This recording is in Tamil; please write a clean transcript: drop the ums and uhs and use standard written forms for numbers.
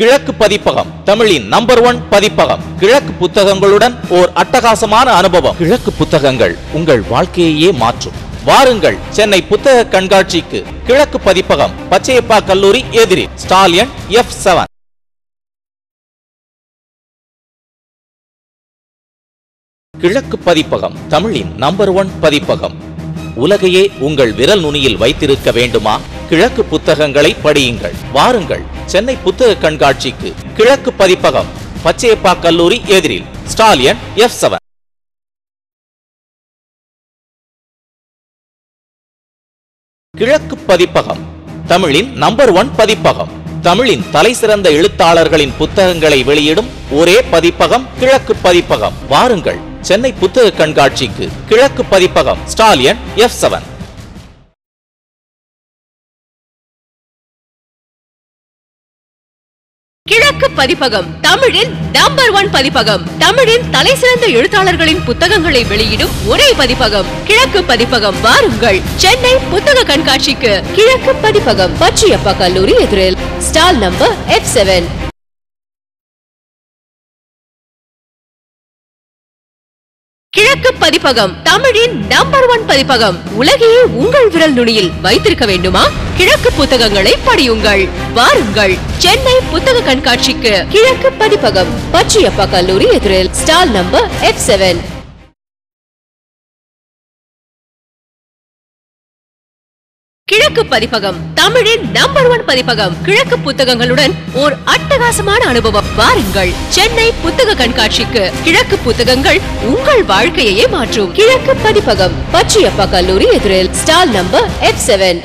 கிழக்கு பதிப்பகம் தமிழின் நம்பர் 1 பதிப்பகம். கிழக்கு புத்தகங்களுடன் ஓர் அட்டகாசமான அனுபவம். கிழக்கு புத்தகங்கள் உங்கள் வாழ்க்கையே மாற்றும். வாருங்கள் சென்னை புத்தக கண்காட்சிக்கு. கிழக்கு பதிப்பகம், பச்சையப்பா கல்லூரி எதிரில், ஸ்டால் எண் F7. கிழக்கு பதிப்பகம் தமிழின் நம்பர் 1 பதிப்பகம். உலகையே உங்கள் விரல் நுனியில் வைத்திருக்க வேண்டுமா? கிழக்கு புத்தகங்களை படியுங்கள். வாருங்கள் சென்னை புத்தக கண்காட்சிக்கு. கிழக்கு பதிப்பகம், பச்சையப்பா கல்லூரி எதிரில், ஸ்டால் எண் F7. கிழக்கு பதிப்பகம் தமிழின் நம்பர் 1 பதிப்பகம். தமிழின் தலை சிறந்த எழுத்தாளர்களின் புத்தகங்களை வெளியிடும் ஒரே பதிப்பகம் கிழக்கு பதிப்பகம். வாருங்கள் சென்னை புத்தக கண்காட்சிக்கு. கிழக்கு பதிப்பகம், ஸ்டால் எண் F7. கிழக்கு பதிப்பகம் தமிழின் நம்பர் 1 பதிப்பகம். தமிழின் தலை சிறந்த எழுத்தாளர்களின் புத்தகங்களை வெளியிடும் ஒரே பதிப்பகம் கிழக்கு பதிப்பகம். வாருங்கள் சென்னை புத்தக கண்காட்சிக்கு. கிழக்கு பதிப்பகம், பச்சையப்பா கல்லூரி எதிரில், ஸ்டால் நம்பர் F7. கிழக்கு பதிப்பகம் தமிழின் நம்பர் 1 பதிப்பகம். உலகையே உங்கள் விரல் நுனியில் வைத்திருக்க வேண்டுமா? கிழக்கு புத்தகங்களை படியுங்கள். வாருங்கள் சென்னை புத்தக கண்காட்சிக்கு. கிழக்கு பதிப்பகம், பச்சையப்பா கல்லூரி எதிரில், ஸ்டால் நம்பர் F7. கிழக்கு பதிப்பகம் தமிழின் நம்பர் 1 பதிப்பகம். கிழக்கு புத்தகங்களுடன் ஓர் அட்டகாசமான அனுபவம். வாருங்கள் சென்னை புத்தக கண்காட்சிக்கு. கிழக்கு புத்தகங்கள் உங்கள் வாழ்க்கையே மாற்றும். கிழக்கு பதிப்பகம், பச்சையப்பா கல்லூரி எதிரில், ஸ்டால் நம்பர் F7.